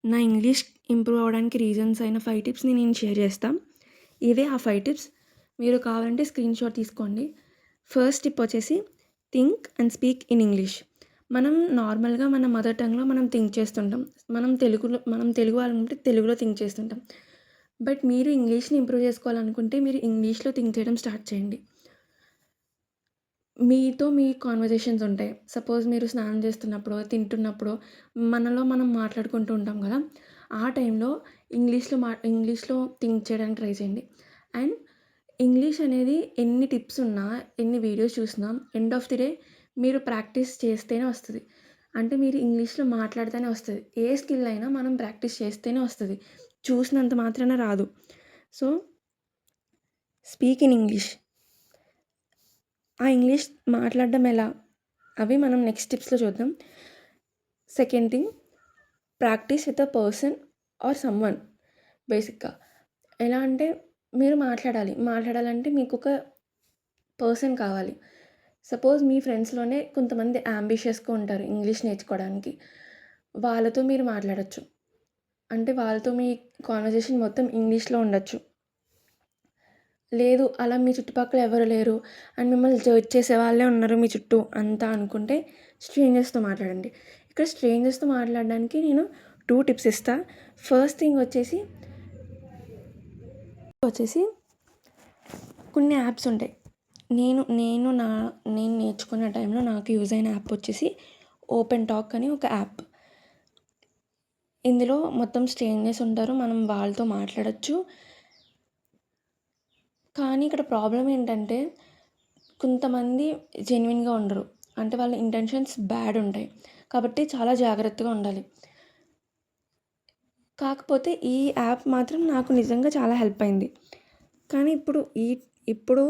నా English improve అవ్వడానికి reasons అయిన 5 టిప్స్‌ని నేను షేర్ చేస్తా. ఇవే ఆ 5 టిప్స్. మీరు కావాలంటే స్క్రీన్‌షాట్ తీసుకోండి. ఫస్ట్ టిప్ వచ్చేసి think and speak in English. మనం నార్మల్‌గా మన మదర్ టంగ్‌లో మనం థింక్ చేస్తుంటాం. మనం తెలుగు వాళ్ళంటే తెలుగులో థింక్ చేస్తుంటాం. బట్ మీరు ఇంగ్లీష్‌ని ఇంప్రూవ్ చేసుకోవాలనుకుంటే మీరు ఇంగ్లీష్‌లో థింక్ చేయడం స్టార్ట్ చేయండి. మీతో మీ కాన్వర్జేషన్స్ ఉంటాయి. సపోజ్ మీరు స్నానం చేస్తున్నప్పుడో, తింటున్నప్పుడో మనలో మనం మాట్లాడుకుంటూ ఉంటాం గదా! ఆ టైంలో ఇంగ్లీష్‌లో థింక్ చేయడానికి ట్రై చేయండి. అండ్ ఇంగ్లీష్ అనేది ఎన్ని టిప్స్ ఉన్నా, ఎన్ని వీడియోస్ చూసినా ఎండ్ ఆఫ్ ది డే మీరు ప్రాక్టీస్ చేస్తేనే వస్తది. అంటే మీరు ఇంగ్లీష్‌లో మాట్లాడితేనే వస్తది. ఏ స్కిల్ అయినా మనం ప్రాక్టీస్ చేస్తేనే వస్తది. చూసినంత మాత్రాన రాదు. So, speak in English. ఆ ఇంగ్లీష్ మాట్లాడడం ఎలా? అవి మనం నెక్స్ట్ టిప్స్‌లో చూద్దాం. Second thing practice with a person are someone బేసిక్‌గా. ఎలా అంటే మీరు మాట్లాడాలంటే మీకొక పర్సన్ కావాలి. సపోజ్ మీ ఫ్రెండ్స్‌లోనే కొంతమంది యాంబిషియస్‌గా ఉంటారు ఇంగ్లీష్ నేర్చుకోవడానికి. వాళ్ళతో మీరు మాట్లాడొచ్చు. అంటే వాళ్ళతో మీ కాన్వర్జేషన్ మొత్తం ఇంగ్లీష్‌లో ఉండొచ్చు. లేదు అలా మీ చుట్టుపక్కల ఎవరు లేరు అండ్ మిమ్మల్ని జడ్జ్ చేసే వాళ్ళే ఉన్నారు మీ చుట్టూ అంతా అనుకుంటే స్ట్రేంజర్స్‌తో మాట్లాడండి. ఇక్కడ స్ట్రేంజర్స్‌తో మాట్లాడడానికి నేను 2 టిప్స్ ఇస్తా. ఫస్ట్ థింగ్ వచ్చేసి కొన్ని యాప్స్ ఉంటాయి. నేను నేను నా నేను నేర్చుకున్న టైంలో నాకు యూజ్ అయిన యాప్ వచ్చేసి ఓపెన్ టాక్ అని ఒక యాప్. ఇందులో మొత్తం స్ట్రేంజర్స్ ఉంటారు. మనం వాళ్ళతో మాట్లాడొచ్చు. కానీ ఇక్కడ ప్రాబ్లమ్ ఏంటంటే కొంతమంది జెన్యూన్‌గా ఉండరు. అంటే వాళ్ళ ఇంటెన్షన్స్ బ్యాడ్ ఉంటాయి. కాబట్టి చాలా జాగ్రత్తగా ఉండాలి. కాకపోతే ఈ యాప్ మాత్రం నాకు నిజంగా చాలా హెల్ప్ అయింది. కానీ ఇప్పుడు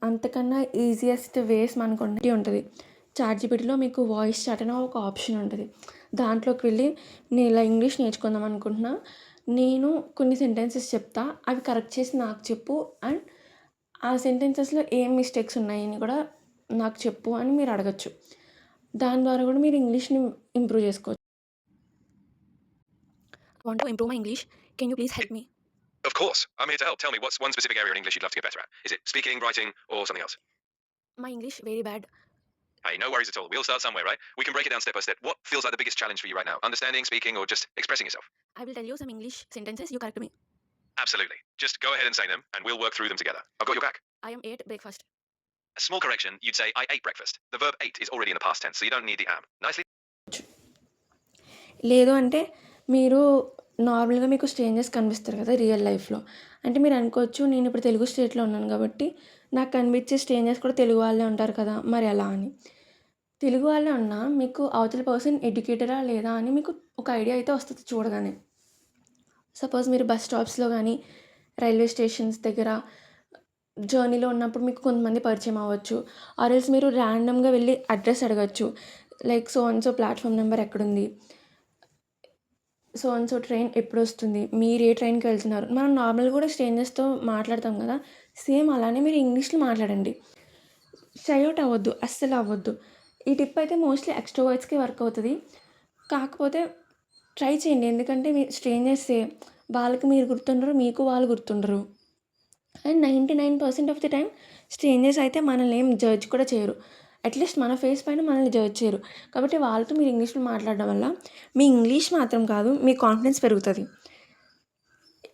అంతకన్నా ఈజియెస్ట్ వేస్ మనకు ఉంటది. చాట్‌జీపీటీలో మీకు వాయిస్ చాట్ అని ఒక ఆప్షన్ ఉంటది. దాంట్లోకి వెళ్ళి నేను ఇలా ఇంగ్లీష్ నేర్చుకుందాం అనుకుంటున్నా. నేను కొన్ని సెంటెన్సెస్ చెప్తా. అవి కరెక్ట్ చేసి నాకు చెప్పు అండ్ ఆ సెంటెన్సెస్‌లో ఏం మిస్టేక్స్ ఉన్నాయని కూడా నాకు చెప్పు అని మీరు అడగొచ్చు. దాని ద్వారా కూడా మీరు ఇంగ్లీష్‌ని ఇంప్రూవ్ చేసుకోవచ్చు. I want to improve my English. Can you please help me? Of course. I'm here to help. Tell me, what's one specific area in English you'd love to get better at? Is it speaking, writing, or something else? My English very bad. Hey, no worries at all. We'll start somewhere, right? We can break it down step by step. What feels like the biggest challenge for you right now? Understanding, speaking, or just expressing yourself? I will tell you some English sentences. You correct me. Absolutely. Just go ahead and say them, and we'll work through them together. I've got your back. I am ate breakfast. A small correction, you'd say, I ate breakfast. The verb ate is already in the past tense, so you don't need the am. Nicely. లేదు అంటే మీరు నార్మల్‌గా మీకు strangers కనిపిస్తారు కదా! Real లైఫ్‌లో. అంటే మీరు అనుకోవచ్చు నేను ఇప్పుడు తెలుగు స్టేట్‌లో ఉన్నాను కాబట్టి నాకు కనిపించే స్ట్రేంజర్స్ కూడా తెలుగు వాళ్ళే ఉంటారు కదా! మరి ఎలా అని. తెలుగు వాళ్ళే ఉన్నా మీకు అవతల పర్సన్ ఎడ్యుకేటెడా లేదా అని మీకు ఒక ఐడియా అయితే వస్తది చూడగానే. సపోజ్ మీరు బస్ స్టాప్స్‌లో గానీ, రైల్వే స్టేషన్స్ దగ్గర జర్నీలో ఉన్నప్పుడు మీకు కొంతమంది పరిచయం అవ్వచ్చు. ఆర్ ఎల్స్ మీరు ర్యాండమ్‌గా వెళ్లి అడ్రెస్ అడగొచ్చు. Like so and so platform number ఎక్కడుంది? సో అండ్ సో ట్రైన్ ఎప్పుడొస్తుంది? మీరు ఏ ట్రైన్‌కి వెళ్తున్నారు? మనం నార్మల్‌గా కూడా స్ట్రేంజర్స్‌తో మాట్లాడతాం కదా! సేమ్ అలానే మీరు ఇంగ్లీష్‌లో మాట్లాడండి. షై ఔట్ అవ్వద్దు. అస్సలు అవ్వద్దు. ఈ టిప్ అయితే మోస్ట్‌లీ ఎక్స్‌ట్రోవర్ట్స్‌కి వర్క్ అవుతది. కాకపోతే ట్రై చేయండి. ఎందుకంటే మీ స్ట్రేంజర్సే. వాళ్ళకి మీరు గుర్తుండరు. మీకు వాళ్ళు గుర్తుండరు. And 99% of the time strangers అయితే మనల్ని ఏం జడ్జ్ కూడా చేయరు. అట్‌లీస్ట్ మన ఫేస్ పైన మనల్ని జడ్జ్ చేయరు. కాబట్టి వాళ్ళతో మీరు ఇంగ్లీష్‌లో మాట్లాడడం వల్ల మీ ఇంగ్లీష్ మాత్రం కాదు, మీ కాన్ఫిడెన్స్ పెరుగుతది.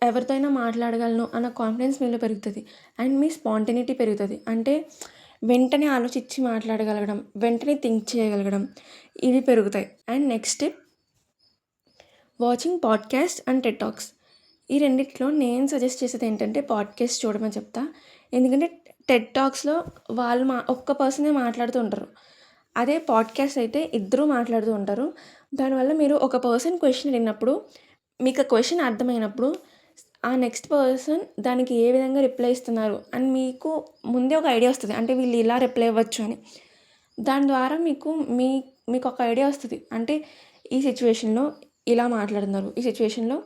ఎవరితో అయినా మాట్లాడగలను అన్న కాన్ఫిడెన్స్ మీలో పెరుగుతది. అండ్ మీ స్పాంటేనిటీ పెరుగుతది. అంటే వెంటనే ఆలోచించి మాట్లాడగలగడం, వెంటనే థింక్ చేయగలగడం ఇవి పెరుగుతాయి. And next tip watching podcast and Ted talks. ఈ రెండిట్లో నేను సజెస్ట్ చేసేదేంటంటే పాడ్‌కాస్ట్ చూడమని చెప్తా. ఎందుకంటే టెడ్ టాక్స్‌లో వాళ్ళు ఒక్క పర్సనే మాట్లాడుతూ ఉంటారు. అదే పాడ్‌కాస్ట్ అయితే ఇద్దరు మాట్లాడుతూ ఉంటారు. దానివల్ల మీరు ఒక పర్సన్ క్వెషన్ అడిగినప్పుడు మీకు ఆ క్వెషన్ అర్థమైనప్పుడు ఆ నెక్స్ట్ పర్సన్ దానికి ఏ విధంగా రిప్లై ఇస్తున్నారు అని మీకు ముందే ఒక ఐడియా వస్తది. అంటే వీళ్ళు ఇలా రిప్లై ఇవ్వచ్చు అని. దాని ద్వారా మీకొక ఐడియా వస్తది. అంటే ఈ సిట్యుయేషన్‌లో ఇలా మాట్లాడుతున్నారు. ఈ సిట్యుయేషన్‌లో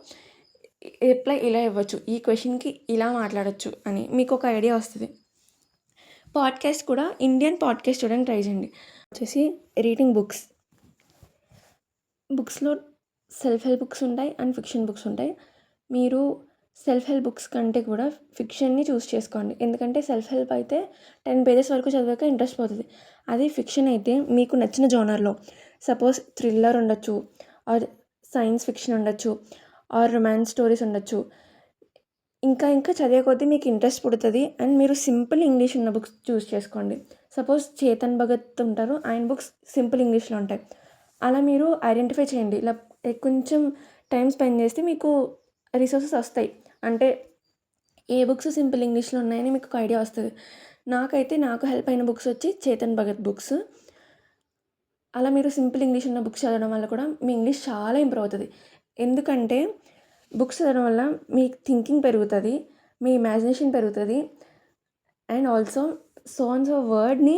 రిప్లై ఇలా ఇవ్వచ్చు. ఈ క్వెషన్‌కి ఇలా మాట్లాడొచ్చు అని మీకొక ఐడియా వస్తది. పాడ్‌కాస్ట్ కూడా ఇండియన్ పాడ్‌కాస్ట్ చూడడానికి ట్రై చేయండి. వచ్చేసి రీడింగ్ బుక్స్‌లో సెల్ఫ్ హెల్ప్ బుక్స్ ఉంటాయి అండ్ ఫిక్షన్ బుక్స్ ఉంటాయి. మీరు సెల్ఫ్ హెల్ప్ బుక్స్ కంటే కూడా ఫిక్షన్‌ని చూస్ చేసుకోండి. ఎందుకంటే సెల్ఫ్ హెల్ప్ అయితే 10 పేజెస్ వరకు చదివాక ఇంట్రెస్ట్ పోతది. అదే ఫిక్షన్ అయితే మీకు నచ్చిన జోనర్‌లో సపోజ్ థ్రిల్లర్ ఉండొచ్చు, ఆర్ సైన్స్ ఫిక్షన్ ఉండొచ్చు, ఆర్ రొమాన్స్ స్టోరీస్ ఉండొచ్చు. ఇంకా చదివే కొద్దీ మీకు ఇంట్రెస్ట్ పుడతది. అండ్ మీరు సింపుల్ ఇంగ్లీష్ ఉన్న బుక్స్ చూస్ చేసుకోండి. సపోజ్ చేతన్ భగత్ ఉంటారు. ఆయన బుక్స్ సింపుల్ ఇంగ్లీష్‌లో ఉంటాయి. అలా మీరు ఐడెంటిఫై చేయండి. ఇలా కొంచెం టైమ్ స్పెండ్ చేస్తే మీకు రిసోర్సెస్ వస్తాయి. అంటే ఏ బుక్స్ సింపుల్ ఇంగ్లీష్‌లో ఉన్నాయని మీకు ఒక ఐడియా వస్తది. నాకు హెల్ప్ అయిన బుక్స్ వచ్చి చేతన్ భగత్ బుక్స్. అలా మీరు సింపుల్ ఇంగ్లీష్ ఉన్న బుక్స్ చదవడం వల్ల కూడా మీ ఇంగ్లీష్ చాలా ఇంప్రూవ్ అవుతది. ఎందుకంటే బుక్స్ చదవడం వల్ల మీ థింకింగ్ పెరుగుతది. మీ ఇమాజినేషన్ పెరుగుతది. And also so and so వర్డ్‌ని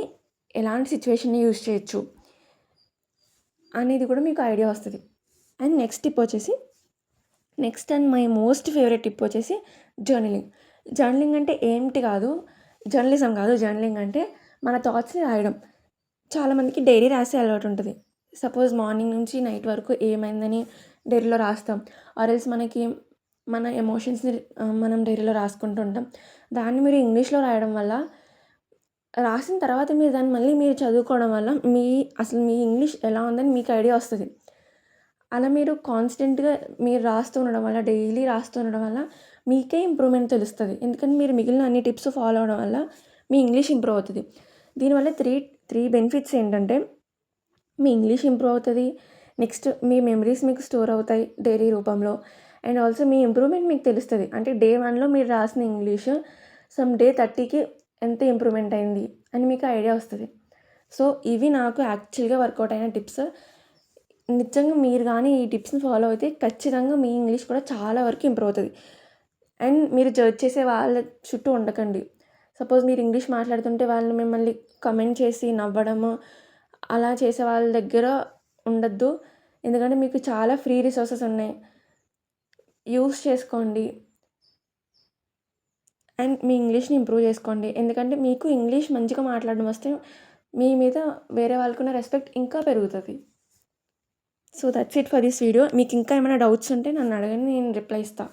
ఎలాంటి సిట్యుయేషన్‌ని యూజ్ చేయొచ్చు అనేది కూడా మీకు ఐడియా వస్తది. And next and my most favourite tip వచ్చేసి జర్నలింగ్. జర్నలింగ్ అంటే ఏంటి కాదు, జర్నలిజం కాదు. జర్నలింగ్ అంటే మన థాట్స్‌ని రాయడం. చాలామందికి డైరీ రాసే అలవాటు ఉంటుంది. సపోజ్ మార్నింగ్ నుంచి నైట్ వరకు ఏమైందని డైరీలో రాస్తాం. ఆర్ ఎల్స్ మన ఎమోషన్స్‌ని మనం డైరీలో రాసుకుంటూ ఉంటాం. దాన్ని మీరు ఇంగ్లీష్‌లో రాయడం వల్ల, రాసిన తర్వాత మీరు దాన్ని మళ్ళీ మీరు చదువుకోవడం వల్ల అసలు మీ ఇంగ్లీష్ ఎలా ఉందని మీకు ఐడియా వస్తది. అలా మీరు కాన్స్టెంట్‌గా మీరు రాస్తూ ఉండడం వల్ల, డైలీ రాస్తూ ఉండడం వల్ల మీకే ఇంప్రూవ్‌మెంట్ తెలుస్తది. ఎందుకంటే మీరు మిగిలిన అన్ని టిప్స్ ఫాలో అవ్వడం వల్ల మీ ఇంగ్లీష్ ఇంప్రూవ్ అవుతది. దీనివల్ల త్రీ బెనిఫిట్స్ ఏంటంటే, మీ ఇంగ్లీష్ ఇంప్రూవ్ అవుతది. నెక్స్ట్ మీ మెమరీస్ మీకు స్టోర్ అవుతాయి డైరీ రూపంలో. అండ్ ఆల్సో మీ ఇంప్రూవ్‌మెంట్ మీకు తెలుస్తది. అంటే డే 1లో మీరు రాసిన ఇంగ్లీష్ డే 30కి ఎంత ఇంప్రూవ్‌మెంట్ అయింది అని మీకు ఐడియా వస్తది. సో, ఇవి నాకు యాక్చువల్‌గా వర్కౌట్ అయిన టిప్స్. నిజంగా మీరు గానీ ఈ టిప్స్‌ని ఫాలో అయితే ఖచ్చితంగా మీ ఇంగ్లీష్ కూడా చాలా వరకు ఇంప్రూవ్ అవుతది. అండ్ మీరు జడ్జ్ చేసే వాళ్ళ చుట్టూ ఉండకండి. సపోజ్ మీరు ఇంగ్లీష్ మాట్లాడుతుంటే వాళ్ళు మిమ్మల్ని కమెంట్ చేసి నవ్వడము, అలా చేసే వాళ్ళ దగ్గర ఉండొద్దు. ఎందుకంటే మీకు చాలా ఫ్రీ రిసోర్సెస్ ఉన్నాయి. యూజ్ చేసుకోండి. అండ్ మీ ఇంగ్లీష్‌ని ఇంప్రూవ్ చేసుకోండి. ఎందుకంటే మీకు ఇంగ్లీష్ మంచిగా మాట్లాడడం వస్తే మీ మీద వేరే వాళ్ళకున్న రెస్పెక్ట్ ఇంకా పెరుగుతది. So, that's it for this video. మీకు ఇంకా ఏమైనా డౌట్స్ ఉంటే నన్ను అడగండి, నేను రిప్లై ఇస్తా.